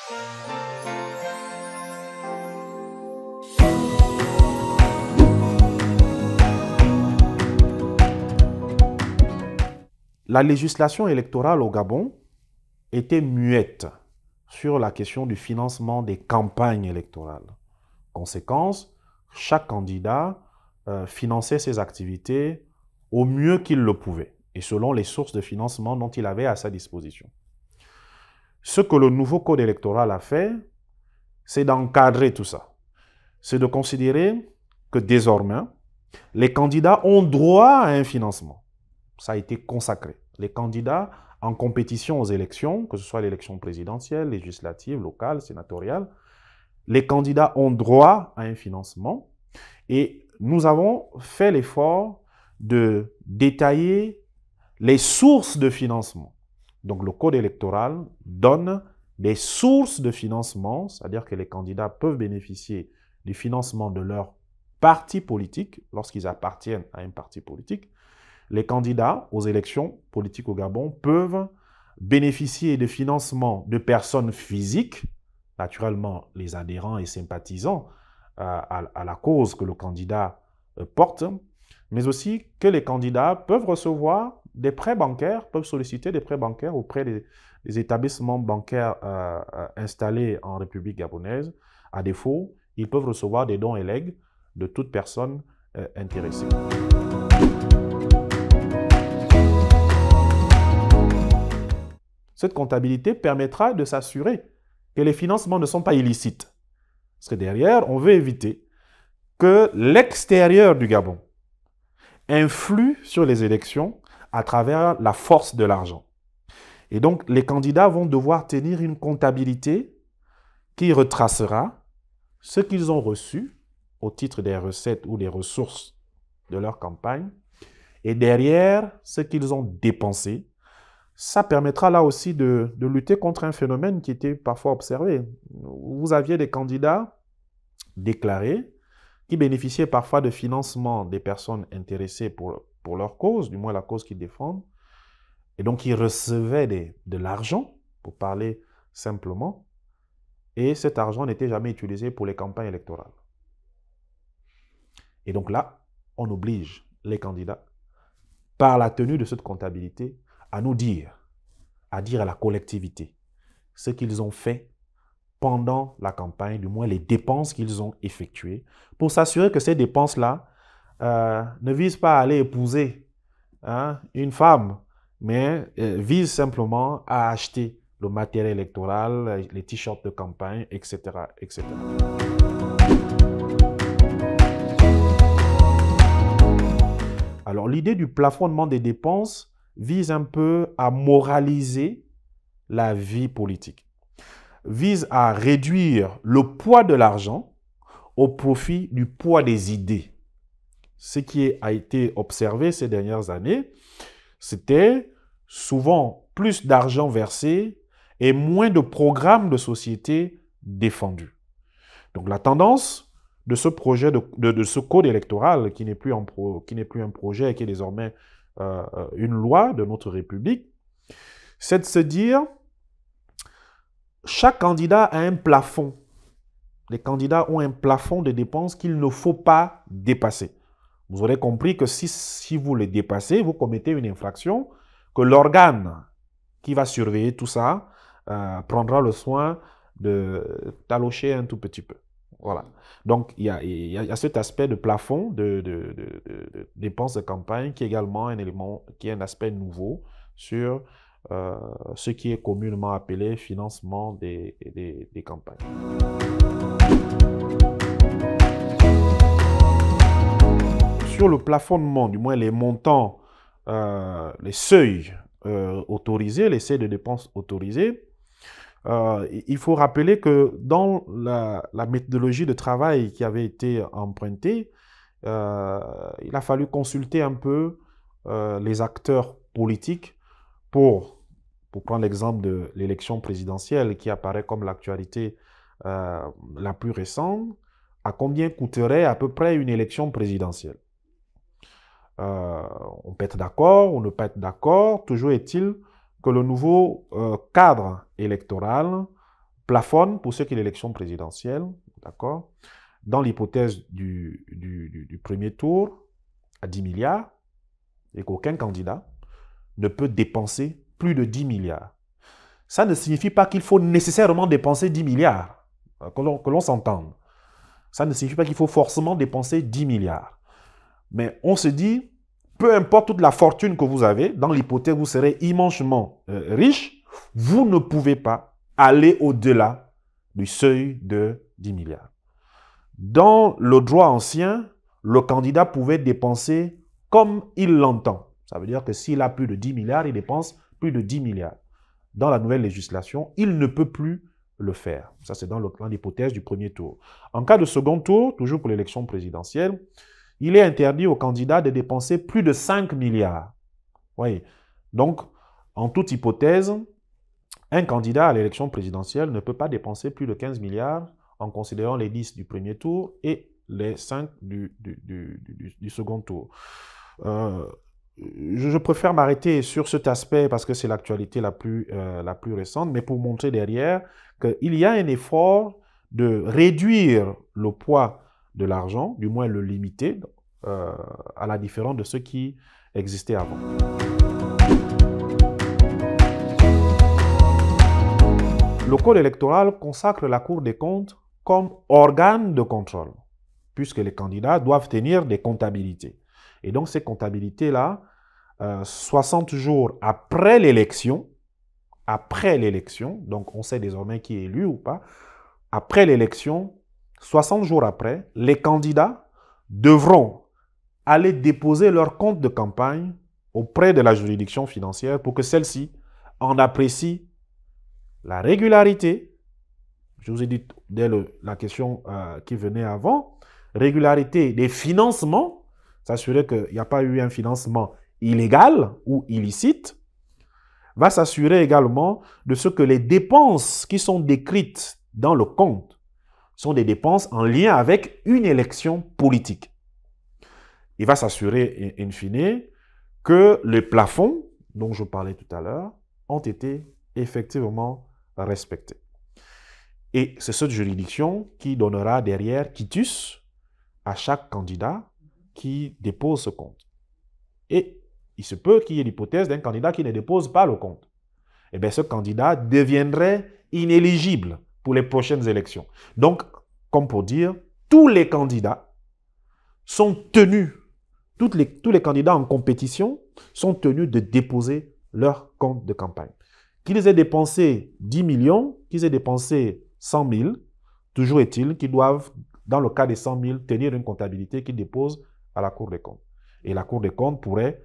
La législation électorale au Gabon était muette sur la question du financement des campagnes électorales. Conséquence, chaque candidat finançait ses activités au mieux qu'il le pouvait et selon les sources de financement dont il avait à sa disposition. Ce que le nouveau code électoral a fait, c'est d'encadrer tout ça. C'est de considérer que désormais, les candidats ont droit à un financement. Ça a été consacré. Les candidats en compétition aux élections, que ce soit l'élection présidentielle, législative, locale, sénatoriale, les candidats ont droit à un financement et nous avons fait l'effort de détailler les sources de financement. Donc le code électoral donne des sources de financement, c'est-à-dire que les candidats peuvent bénéficier du financement de leur parti politique lorsqu'ils appartiennent à un parti politique. Les candidats aux élections politiques au Gabon peuvent bénéficier de financement de personnes physiques, naturellement les adhérents et sympathisants à la cause que le candidat porte, mais aussi que les candidats peuvent recevoir des prêts bancaires, peuvent solliciter des prêts bancaires auprès des établissements bancaires installés en République gabonaise. À défaut, ils peuvent recevoir des dons et legs de toute personne intéressée. Cette comptabilité permettra de s'assurer que les financements ne sont pas illicites. Parce que derrière, on veut éviter que l'extérieur du Gabon influe sur les élections à travers la force de l'argent. Et donc, les candidats vont devoir tenir une comptabilité qui retracera ce qu'ils ont reçu au titre des recettes ou des ressources de leur campagne et derrière ce qu'ils ont dépensé. Ça permettra là aussi de lutter contre un phénomène qui était parfois observé. Vous aviez des candidats déclarés qui bénéficiaient parfois de financement des personnes intéressées pour leur cause, du moins la cause qu'ils défendent. Et donc, ils recevaient de l'argent, pour parler simplement, et cet argent n'était jamais utilisé pour les campagnes électorales. Et donc là, on oblige les candidats, par la tenue de cette comptabilité, à nous dire, à la collectivité, ce qu'ils ont fait pendant la campagne, du moins les dépenses qu'ils ont effectuées, pour s'assurer que ces dépenses-là ne visent pas à aller épouser une femme, mais visent simplement à acheter le matériel électoral, les t-shirts de campagne, etc., etc. Alors, l'idée du plafonnement des dépenses vise un peu à moraliser la vie politique, vise à réduire le poids de l'argent au profit du poids des idées. Ce qui a été observé ces dernières années, c'était souvent plus d'argent versé et moins de programmes de société défendus. Donc la tendance de ce projet, de ce code électoral, qui n'est plus un projet, qui est désormais une loi de notre République, c'est de se dire, chaque candidat a un plafond. Les candidats ont un plafond de dépenses qu'il ne faut pas dépasser. Vous aurez compris que si vous le dépassez, vous commettez une infraction, que l'organe qui va surveiller tout ça prendra le soin de talocher un tout petit peu. Voilà. Donc, il y a cet aspect de plafond de dépenses de campagne qui est également un élément, qui est un aspect nouveau sur ce qui est communément appelé financement des campagnes. Sur le plafonnement, du moins les montants, les seuils autorisés, les seuils de dépenses autorisés, il faut rappeler que dans la méthodologie de travail qui avait été empruntée, il a fallu consulter un peu les acteurs politiques pour prendre l'exemple de l'élection présidentielle qui apparaît comme l'actualité la plus récente, à combien coûterait à peu près une élection présidentielle. On peut être d'accord, on ne peut être d'accord. Toujours est-il que le nouveau cadre électoral plafonne pour ce qui est l'élection présidentielle, d'accord, dans l'hypothèse du premier tour à 10 milliards et qu'aucun candidat ne peut dépenser plus de 10 milliards. Ça ne signifie pas qu'il faut nécessairement dépenser 10 milliards, que l'on s'entende. Ça ne signifie pas qu'il faut forcément dépenser 10 milliards. Mais on se dit, peu importe toute la fortune que vous avez, dans l'hypothèse où vous serez immensément riche, vous ne pouvez pas aller au-delà du seuil de 10 milliards. Dans le droit ancien, le candidat pouvait dépenser comme il l'entend. Ça veut dire que s'il a plus de 10 milliards, il dépense plus de 10 milliards. Dans la nouvelle législation, il ne peut plus le faire. Ça, c'est dans l'hypothèse du premier tour. En cas de second tour, toujours pour l'élection présidentielle, il est interdit au candidat de dépenser plus de 5 milliards. Oui. Donc, en toute hypothèse, un candidat à l'élection présidentielle ne peut pas dépenser plus de 15 milliards en considérant les 10 du premier tour et les 5 du second tour. Je préfère m'arrêter sur cet aspect parce que c'est l'actualité la plus récente, mais pour montrer derrière qu'il y a un effort de réduire le poids de l'argent, du moins le limiter, à la différence de ce qui existait avant. Le code électoral consacre la Cour des comptes comme organe de contrôle, puisque les candidats doivent tenir des comptabilités. Et donc ces comptabilités-là, 60 jours après l'élection, donc on sait désormais qui est élu ou pas, après l'élection, 60 jours après, les candidats devront aller déposer leur compte de campagne auprès de la juridiction financière pour que celle-ci en apprécie la régularité. Je vous ai dit dès la question qui venait avant, régularité des financements, s'assurer qu'il n'y a pas eu un financement illégal ou illicite, va s'assurer également de ce que les dépenses qui sont décrites dans le compte sont des dépenses en lien avec une élection politique. Il va s'assurer, in fine, que les plafonds dont je parlais tout à l'heure ont été effectivement respectés. Et c'est cette juridiction qui donnera derrière quitus à chaque candidat qui dépose ce compte. Et il se peut qu'il y ait l'hypothèse d'un candidat qui ne dépose pas le compte. Eh bien, ce candidat deviendrait inéligible pour les prochaines élections. Donc, comme pour dire, tous les candidats sont tenus, tous les candidats en compétition sont tenus de déposer leur compte de campagne. Qu'ils aient dépensé 10 millions, qu'ils aient dépensé 100 000, toujours est-il qu'ils doivent, dans le cas des 100 000, tenir une comptabilité qu'ils déposent à la Cour des comptes. Et la Cour des comptes pourrait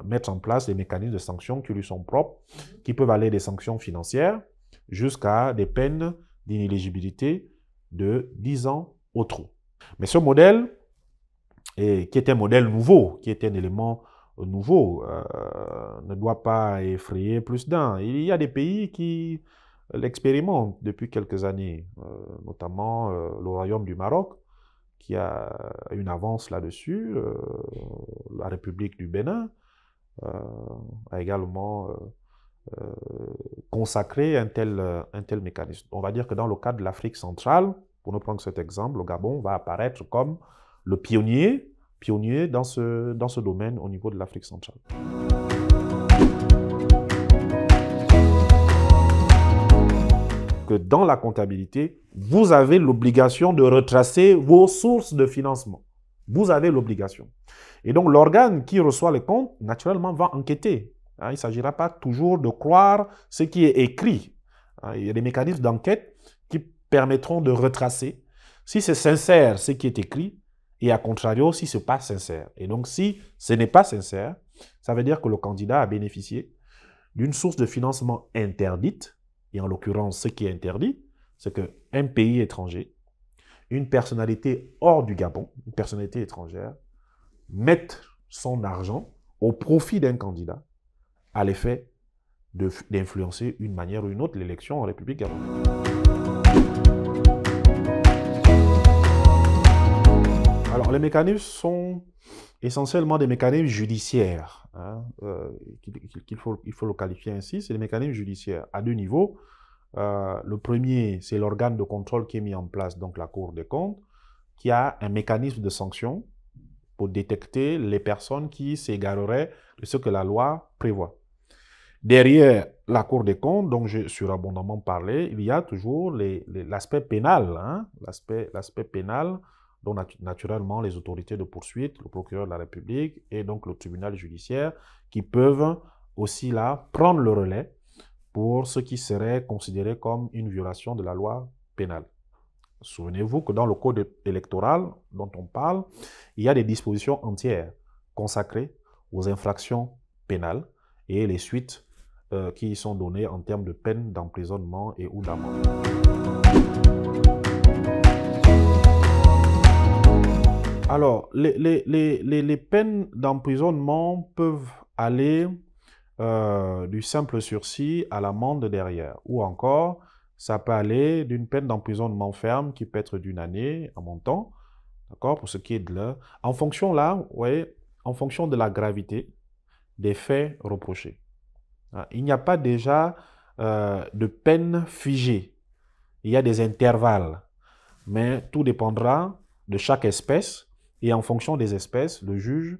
mettre en place des mécanismes de sanctions qui lui sont propres, qui peuvent aller des sanctions financières jusqu'à des peines d'inéligibilité de 10 ans au trou. Mais ce modèle, qui est un modèle nouveau, qui est un élément nouveau, ne doit pas effrayer plus d'un. Il y a des pays qui l'expérimentent depuis quelques années, notamment le Royaume du Maroc, qui a une avance là-dessus. La République du Bénin a également consacré un tel mécanisme. On va dire que dans le cas de l'Afrique centrale, pour ne prendre cet exemple, le Gabon va apparaître comme le pionnier dans ce domaine au niveau de l'Afrique centrale. Que dans la comptabilité, vous avez l'obligation de retracer vos sources de financement. Vous avez l'obligation. Et donc, l'organe qui reçoit les comptes, naturellement, va enquêter. Il ne s'agira pas toujours de croire ce qui est écrit. Il y a des mécanismes d'enquête qui permettront de retracer si c'est sincère ce qui est écrit et à contrario, si ce n'est pas sincère. Et donc, si ce n'est pas sincère, ça veut dire que le candidat a bénéficié d'une source de financement interdite. Et en l'occurrence, ce qui est interdit, c'est qu'un pays étranger, une personnalité hors du Gabon, une personnalité étrangère, mette son argent au profit d'un candidat à l'effet d'influencer d'une manière ou une autre l'élection en République gabonaise. Alors, les mécanismes sont essentiellement des mécanismes judiciaires. Il faut le qualifier ainsi. C'est des mécanismes judiciaires à deux niveaux. Le premier, c'est l'organe de contrôle qui est mis en place, donc la Cour des comptes, qui a un mécanisme de sanction pour détecter les personnes qui s'égareraient de ce que la loi prévoit. Derrière la Cour des comptes, dont j'ai surabondamment parlé, il y a toujours l'aspect pénal, hein, l'aspect pénal, dont naturellement les autorités de poursuite, le procureur de la République et donc le tribunal judiciaire, qui peuvent aussi là prendre le relais pour ce qui serait considéré comme une violation de la loi pénale. Souvenez-vous que dans le code électoral dont on parle, il y a des dispositions entières consacrées aux infractions pénales et les suites qui y sont données en termes de peine d'emprisonnement et ou d'amende. Alors, les peines d'emprisonnement peuvent aller du simple sursis à l'amende derrière, ou encore, ça peut aller d'une peine d'emprisonnement ferme qui peut être d'une année en montant, d'accord, pour ce qui est de là, en fonction là, ouais, en fonction de la gravité des faits reprochés. Il n'y a pas déjà de peine figée. Il y a des intervalles, mais tout dépendra de chaque espèce et en fonction des espèces, le juge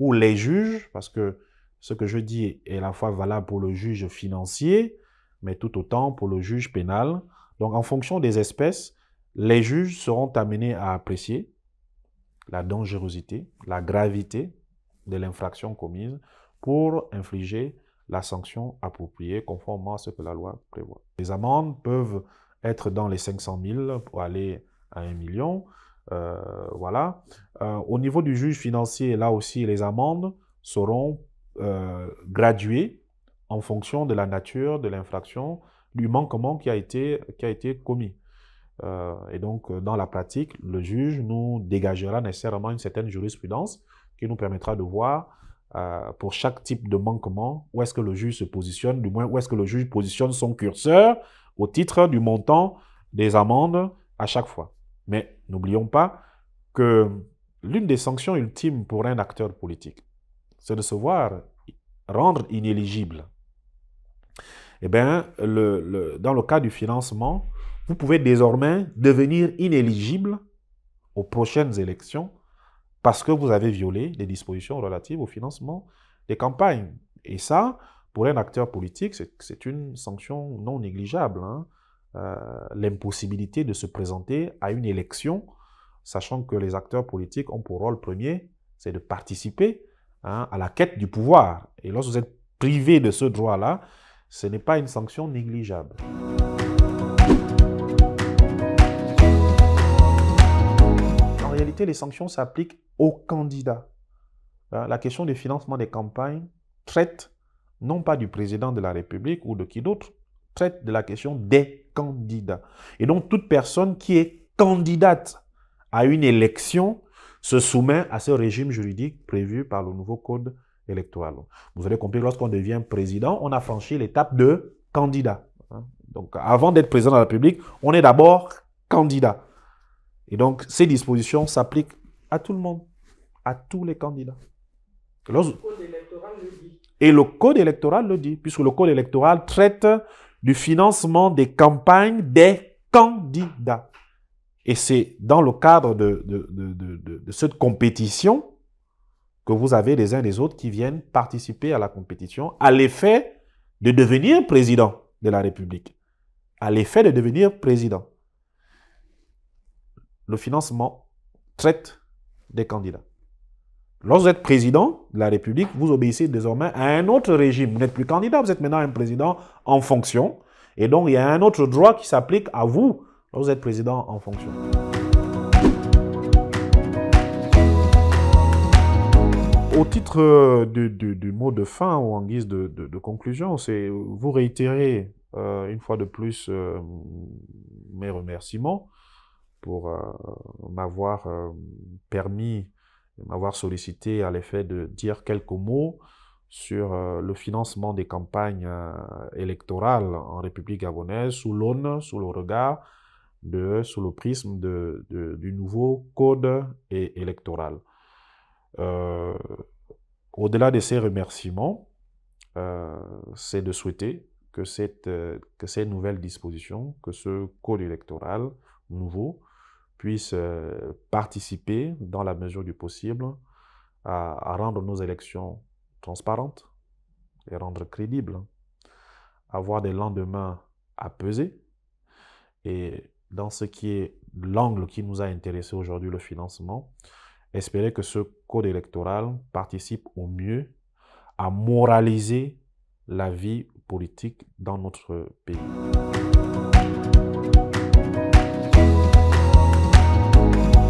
ou les juges, parce que ce que je dis est à la fois valable pour le juge financier, mais tout autant pour le juge pénal. Donc en fonction des espèces, les juges seront amenés à apprécier la dangerosité, la gravité de l'infraction commise pour infliger la sanction appropriée conformément à ce que la loi prévoit. Les amendes peuvent être dans les 500 000 pour aller à 1 million. Voilà. Au niveau du juge financier, là aussi, les amendes seront graduées en fonction de la nature de l'infraction, du manquement qui a été commis. Et donc, dans la pratique, le juge nous dégagera nécessairement une certaine jurisprudence qui nous permettra de voir pour chaque type de manquement où est-ce que le juge se positionne, du moins où est-ce que le juge positionne son curseur au titre du montant des amendes à chaque fois. Mais n'oublions pas que l'une des sanctions ultimes pour un acteur politique, c'est de se voir rendre inéligible. Eh bien, dans le cas du financement, vous pouvez désormais devenir inéligible aux prochaines élections parce que vous avez violé les dispositions relatives au financement des campagnes. Et ça, pour un acteur politique, c'est une sanction non négligeable, hein. L'impossibilité de se présenter à une élection, sachant que les acteurs politiques ont pour rôle premier, c'est de participer, hein, à la quête du pouvoir. Et lorsque vous êtes privé de ce droit-là, ce n'est pas une sanction négligeable. En réalité, les sanctions s'appliquent aux candidats. La question du financement des campagnes traite non pas du président de la République ou de qui d'autre, traite de la question des candidats. Et donc, toute personne qui est candidate à une élection se soumet à ce régime juridique prévu par le nouveau code électoral. Vous avez compris, lorsqu'on devient président, on a franchi l'étape de candidat. Donc, avant d'être président de la République, on est d'abord candidat. Et donc, ces dispositions s'appliquent à tout le monde, à tous les candidats. Le code électoral le dit. Et le code électoral le dit, puisque le code électoral traite du financement des campagnes des candidats. Et c'est dans le cadre de cette compétition que vous avez les uns et les autres qui viennent participer à la compétition à l'effet de devenir président de la République. À l'effet de devenir président. Le financement traite des candidats. Lorsque vous êtes président de la République, vous obéissez désormais à un autre régime. Vous n'êtes plus candidat, vous êtes maintenant un président en fonction. Et donc, il y a un autre droit qui s'applique à vous lorsque vous êtes président en fonction. Au titre du mot de fin ou en guise de conclusion, c'est vous réitérer une fois de plus mes remerciements pour m'avoir permis, m'avoir sollicité à l'effet de dire quelques mots sur le financement des campagnes électorales en République gabonaise sous l'aune, sous le regard, sous le prisme du nouveau code électoral. Au-delà de ces remerciements, c'est de souhaiter que ces nouvelles dispositions, que ce code électoral nouveau puisse participer, dans la mesure du possible, à rendre nos élections transparentes et rendre crédibles, avoir des lendemains à peser. Et dans ce qui est l'angle qui nous a intéressé aujourd'hui, le financement, espérer que ce code électoral participe au mieux à moraliser la vie politique dans notre pays.